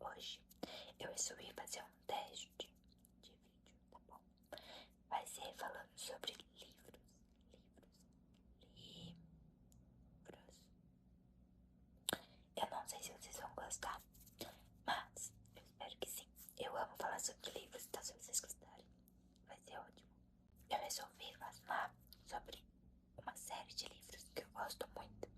Hoje eu resolvi fazer um teste de vídeo, tá bom? Vai ser falando sobre livros. Eu não sei se vocês vão gostar, mas eu espero que sim. Eu amo falar sobre livros, então se vocês gostarem, vai ser ótimo. Eu resolvi falar sobre uma série de livros que eu gosto muito.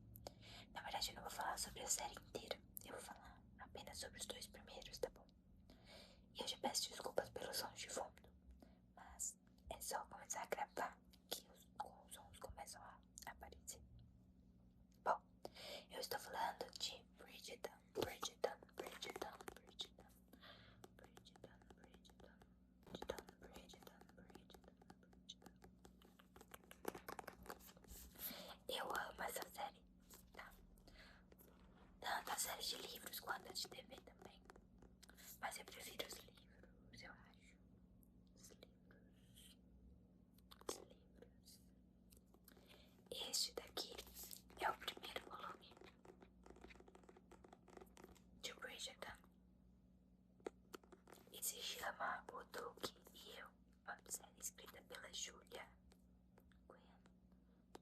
Na verdade, eu não vou falar sobre a série inteira. Eu vou falar apenas sobre os 2 primeiros, tá bom? E eu já peço desculpas pelos sons de fundo, mas é só começar a gravar que os sons começam a aparecer. Bom, eu estou falando de Bridgerton. Eu amo essa série, tá? Tanto a série de livros quanto a de TV também. Mas eu prefiro os livros, eu acho. Os livros. Este daqui é o primeiro volume de Bridgerton. E se chama O Duque e Eu. Uma série escrita pela Julia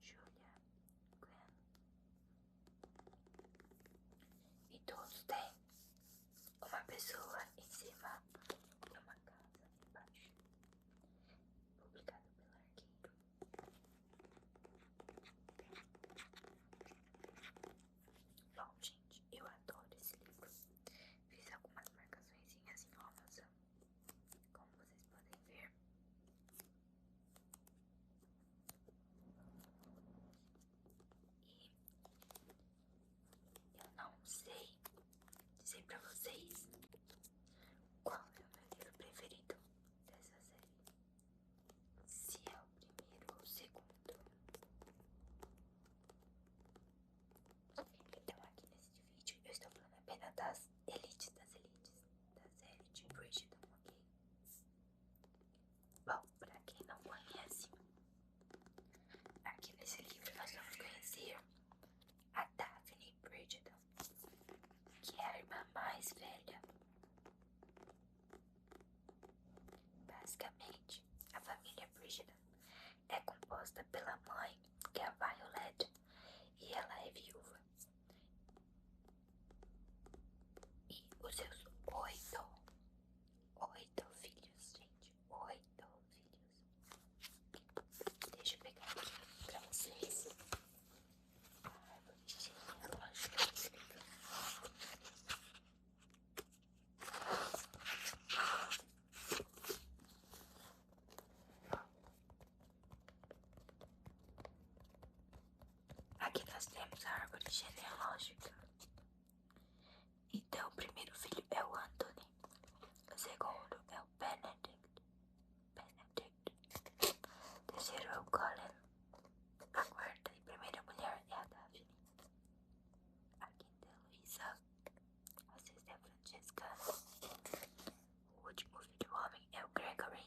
Quinn. E todos têm uma pessoa em cima e uma casa embaixo. Publicado pelo Arqueiro. Bom, gente, eu adoro esse livro. Fiz algumas marcaçõezinhas em rosa, como vocês podem ver. E eu não sei dizer pra vocês qual é o meu livro preferido dessa série. Se é o primeiro ou o segundo. Então aqui nesse vídeo eu estou falando apenas das elites da série de Bridgerton, ok? Bom, pra quem não conhece, aqui nesse livro nós vamos conhecer a Daphne Bridgerton, que é a irmã mais velha. Basicamente, a família Bridgerton é composta pela mãe, que é a Violet, e ela é viúva. E os seus 8 filhos, gente, 8 filhos. Deixa eu pegar aqui pra vocês. A árvore genealógica desse livro. Aqui nós temos a árvore genealógica. Então, o primeiro filho é o Anthony, o segundo é o Benedict. O terceiro é o Colin. A quarta e primeira mulher é a Daphne. A quinta é a Luísa. A sexta é a Francesca. O último filho homem é o Gregory.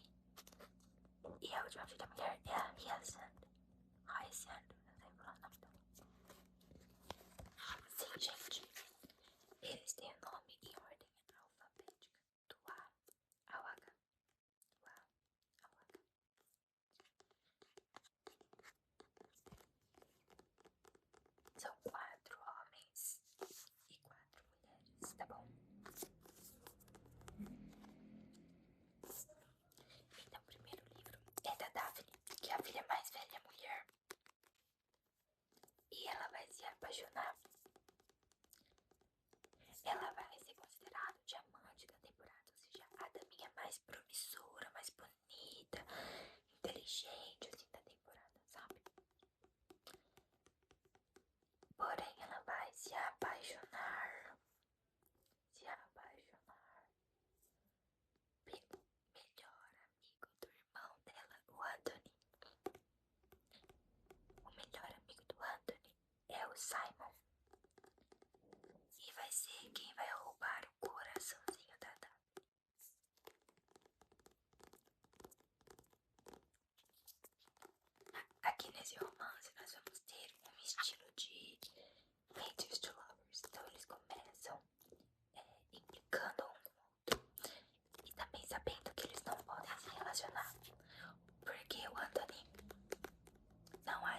E a última filha mulher é a Hyacinth. Não sei falar o nome dela. Sim, gente. Eles têm o nome em ordem alfabética.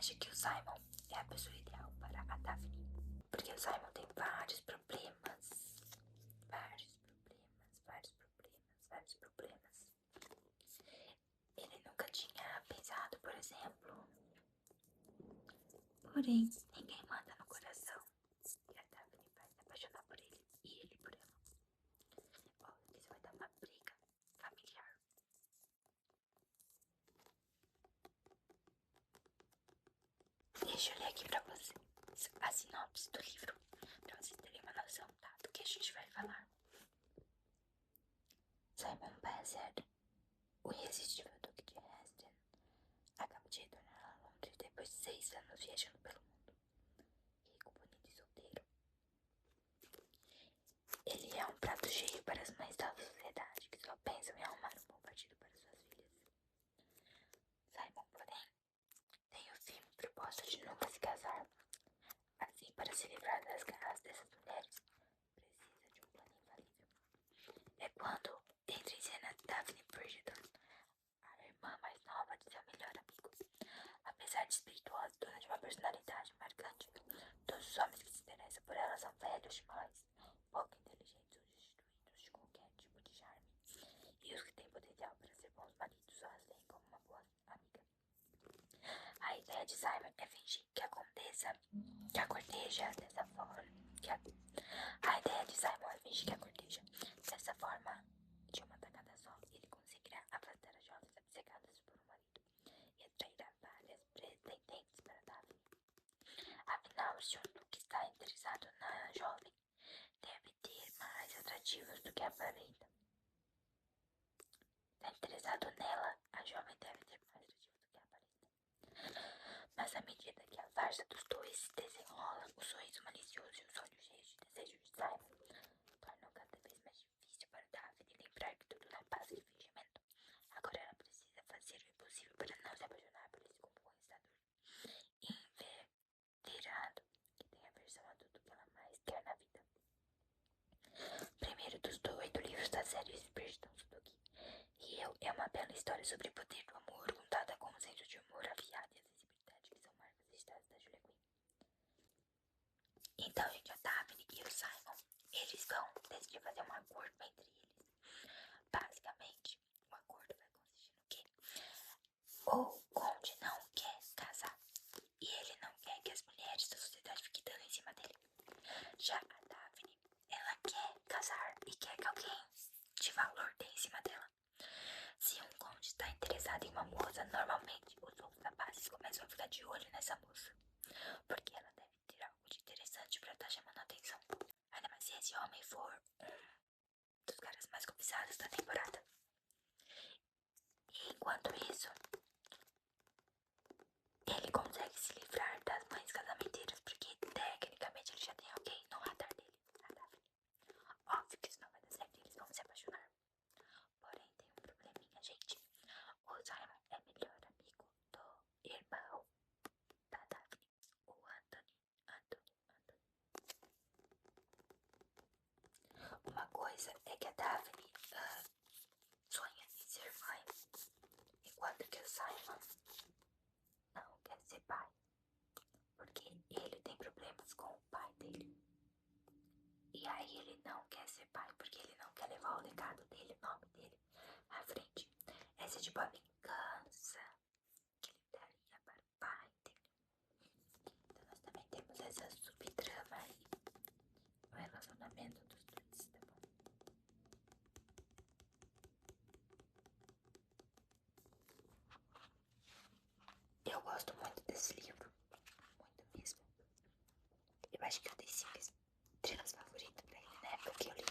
acha que o Simon é a pessoa ideal para a Daphne? Porque o Simon tem vários problemas. Vários problemas. Ele nunca tinha pensado, por exemplo. Porém, ninguém manda no coração. E a Daphne vai se apaixonar por ele e ele por ela. Ó, isso vai dar uma briga familiar. Deixa eu ler aqui pra vocês a sinopse do livro, pra vocês terem uma noção, tá, do que a gente vai falar. Simon Bassett, o irresistível Duque de Heston, acaba de retornar a Londres depois de 6 anos viajando pelo mundo. Rico, bonito e solteiro. Ele é um prato cheio para as mães da sociedade que só pensam em arrumar um bom partido para suas filhas. Simon, porém, tem o firme propósito de nunca se casar. Assim, para se livrar das garras dessas mulheres, precisa de um plano infalível. É quando entra em cena Daphne Bridgerton, a irmã mais nova de seu melhor amigo. Apesar de espirituosa, dona de uma personalidade marcante, todos os homens que se interessam por ela são velhos demais, pouco inteligentes ou destituídos de qualquer tipo de charme. E os que têm potencial para ser bons maridos só as veem como uma boa amiga. A ideia de Simon é fingir que a corteja dessa forma. A ideia de Simon é fingir que a corteja dessa forma, de uma tacada só, ele conseguirá afastar as jovens obcecadas por um marido e atrairá várias pretendentes para Daphne. Afinal, se um duque está interessado na jovem, deve ter mais atrativos do que aparenta. Está interessado nela, a jovem deve ter mais atrativos do que aparenta. Mas à medida que a farsa dos dois se desenrola, o sorriso malicioso e os olhos cheios de desejo de Simon tornam cada vez mais difícil para Daphne lembrar que tudo não passa de fingimento. Agora ela precisa fazer o impossível para não se apaixonar por esse conquistador inveterado que tem a versão adulta que ela mais quer na vida. Primeiro dos 8 livros da série Bridgerton Sudoku. E eu é uma bela história sobre o poder do amor, contada com um senso de humor afiado e acessibilidade que são marcas registradas da Julia Quinn. Então, gente, a Daphne e o Simon, eles vão decidir fazer um acordo entre eles. Basicamente, o acordo vai consistir no quê? O Conde não quer casar e ele não quer que as mulheres da sociedade fiquem dando em cima dele. Já a Daphne, ela quer casar e quer que alguém de valor dê em cima dela. Se um conde está interessado em uma moça, normalmente os outros rapazes começam a ficar de olho nessa moça, porque ela deve ter algo de interessante para estar chamando a atenção. Ainda mais se esse homem for um dos caras mais cobiçados da temporada. E enquanto isso, ele consegue se livrar das mães casamenteiras, porque tecnicamente ele já tem alguém no radar dele, a Daphne. Óbvio que isso não vai dar certo, eles vão se apaixonar. Porém, tem um probleminha, gente. O Simon é melhor amigo do irmão da Daphne, o Anthony. Uma coisa é que a Daphne sonha em ser mãe, enquanto que o Simon não quer ser pai, porque ele tem problemas com o pai dele. E aí ele não quer ser pai, porque ele não quer levar o legado dele, o nome dele, à frente. Essa é tipo a vingança que ele daria para o pai dele. Então nós também temos essa subtrama aí no relacionamento dos dois, tá bom? Eu gosto muito desse livro, muito mesmo. Eu acho que eu dei 5 estrelas favoritas pra ele na época que eu li,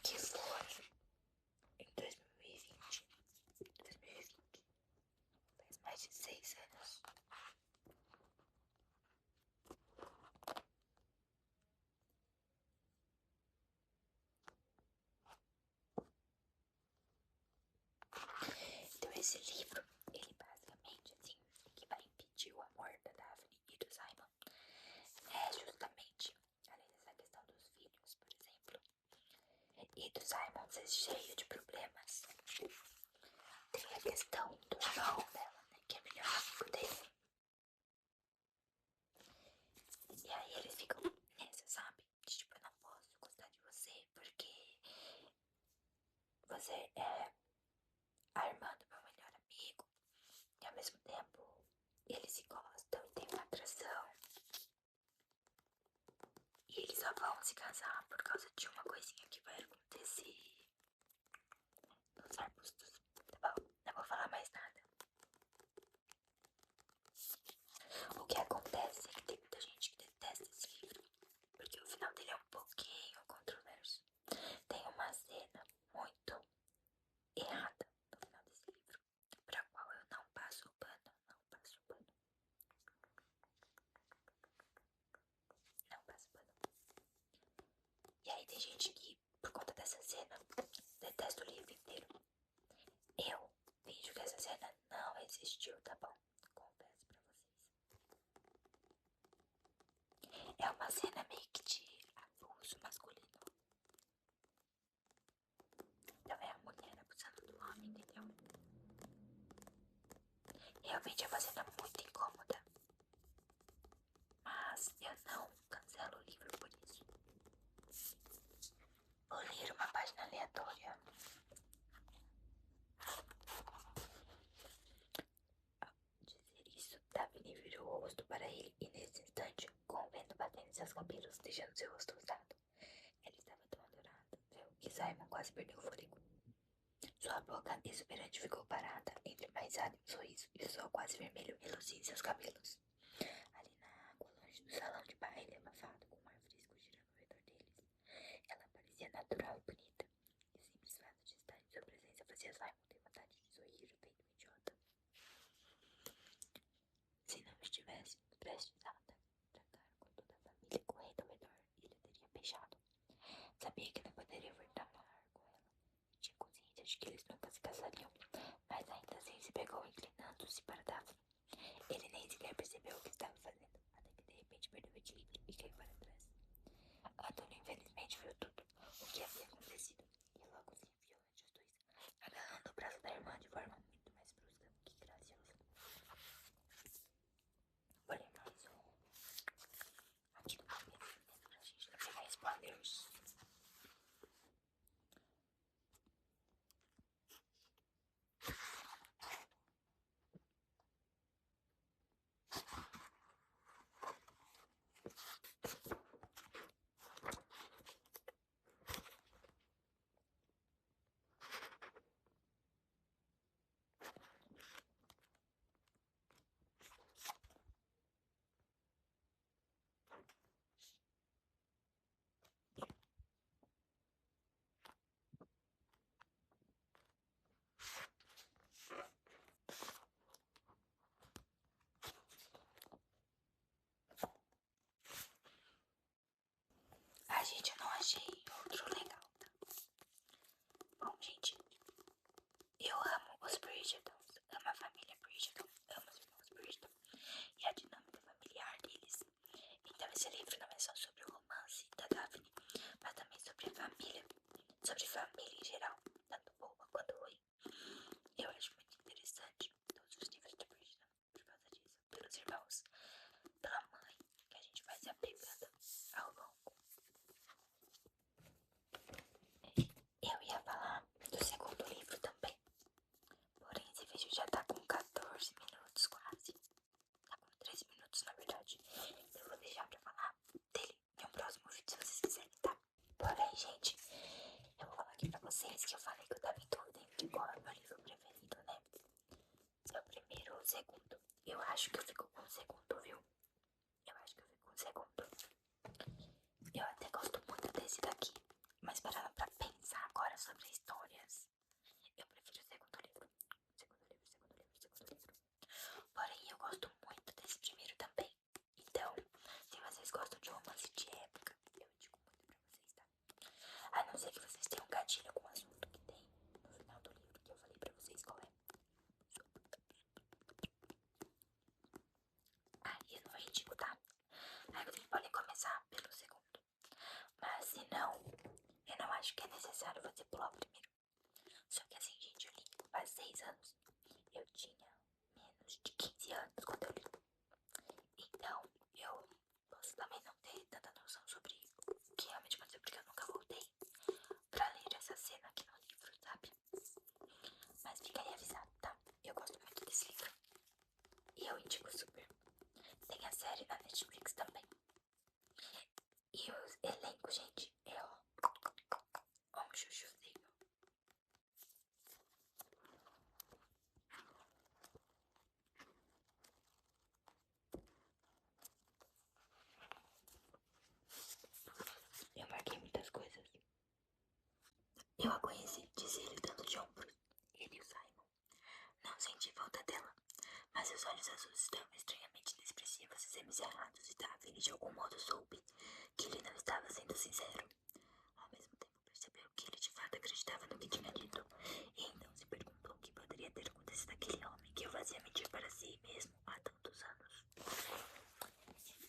que foi em 2020. Faz mais de 6 anos. Então esse livro, ele basicamente, assim, o que vai impedir o amor da Daphne e do Simon é justamente, além dessa questão dos filhos, por exemplo, e do Simon ser cheio de problemas, tem a questão do irmão dela, né, que é melhor fazer é a irmã do meu melhor amigo. E ao mesmo tempo eles se gostam e tem uma atração. E eles só vão se casar por causa de uma coisinha que vai acontecer nos arbustos. Tá bom? Não vou falar mais nada. O que acontece é que tem muita gente que detesta esse livro, porque o final dele é um pouquinho controverso. Tem uma cena muito errada no final desse livro, pra qual eu não passo o pano, não passo o pano. Não passo o pano. E aí tem gente que, por conta dessa cena, detesta o livro inteiro. Eu finjo que essa cena não existiu, tá bom? Confesso pra vocês. É uma cena meio que de abuso masculino. Então é a mulher abusando do homem, entendeu? Realmente é uma cena muito incômoda. Mas eu não cancelo o livro por isso. Vou ler uma página aleatória. Ao dizer isso, Daphne virou o rosto para ele e nesse instante, com o vento batendo em seus cabelos, deixando seu rosto rosado. Ela estava tão adorada, viu que Simon quase perdeu o fôlego. Sua boca exuberante ficou parada entre uma risada e um sorriso, e o sol quase vermelho reluzia em seus cabelos. Ali na água, longe do salão de baile, abafado, com o ar fresco girando ao redor deles, ela parecia natural e bonita, e o simples fato de estar em sua presença fazia Simon ter vontade de sorrir feito um idiota. Se não estivesse prestes a tratar com toda a família correndo ao redor, ele a teria beijado. Sabia que não poderia voltar a falar com ela, e tinha consciência de que eles nunca se casariam, mas ainda assim se pegou inclinando-se para Daphne. Ele nem sequer percebeu o que estava fazendo, até que de repente perdeu o equilíbrio e caiu para trás. Antônio infelizmente viu tudo o que havia acontecido e logo se enfiou entre os dois, agarrando o braço da irmã de forma muito mais brusca que graciosa. Vou ler mais um aqui no começo, pra gente não pegar spoilers. A gente, não achei outro legal, tá? Bom, gente, eu amo os Bridgertons, amo a família Bridgerton, amo os irmãos Bridgerton e a dinâmica familiar deles. Então esse livro não é só sobre o romance da Daphne, mas também sobre a família, sobre família em geral, tanto boa quanto ruim. Eu acho muito interessante todos os livros de Bridgerton por causa disso, pelos irmãos, pela mãe, que a gente vai se apegando ao longo. Eu ia falar do segundo livro também, porém esse vídeo já tá com 14 minutos quase. Tá com 13 minutos na verdade. Eu vou deixar pra falar dele em um próximo vídeo se vocês quiserem, tá? Porém, gente, eu vou falar aqui pra vocês que eu falei que eu tava em dúvida entre qual é o meu livro preferido, né? Se é o primeiro ou o segundo. Eu acho que eu fico com o segundo, viu? Eu acho que eu fico com o segundo. Eu até gosto muito desse daqui, mas parando pra pensar agora sobre histórias, eu prefiro o segundo livro. Segundo livro, segundo livro, segundo livro. Porém, eu gosto muito desse primeiro também. Então, se vocês gostam de romance de época, eu indico muito pra vocês, tá? A não ser que vocês tenham gatilho com o assunto que tem no final do livro que eu falei pra vocês qual é. Aí eu não indico, tá? Aí vocês podem começar pelo segundo. Mas se não, eu não acho que é necessário você pular o primeiro. Só que assim, gente, eu li faz 6 anos. Eu tinha menos de 15 anos quando eu li. Então, eu posso também não ter tanta noção sobre o que realmente aconteceu, porque eu nunca voltei pra ler essa cena aqui no livro, sabe? Eu a conheci, disse ele dando de ombros. Ele e o Simon. Não senti falta dela, mas seus olhos azuis estavam estranhamente expressivos e semicerrados e Daphne de algum modo soube que ele não estava sendo sincero. Ao mesmo tempo percebeu que ele de fato acreditava no que tinha dito, e então se perguntou o que poderia ter acontecido àquele homem que o fazia mentir para si mesmo há tantos anos.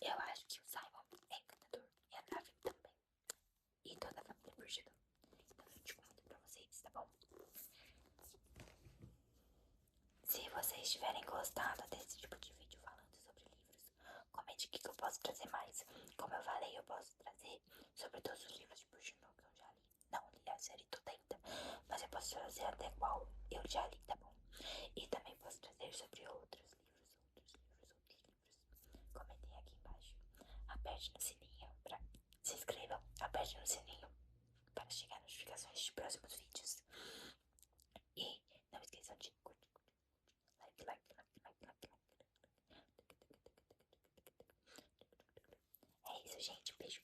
Eu acho que o Simon é encantador e a Daphne também. E toda a família Burgedon. Então eu te conto pra vocês, tá bom? Se vocês tiverem gostado desse tipo de vídeo falando sobre livros, comente aqui que eu posso trazer mais. Como eu falei, eu posso trazer sobre todos os livros de Burgedon que eu já li. Não li a série toda ainda, mas eu posso trazer até qual eu já li, tá bom? E também posso trazer sobre outros livros. Comentem aqui embaixo. Aperte no sininho pra... Se inscrevam, aperte no sininho para chegar notificações de próximos vídeos. E não esqueçam de curtir, like. É isso, gente. Beijo.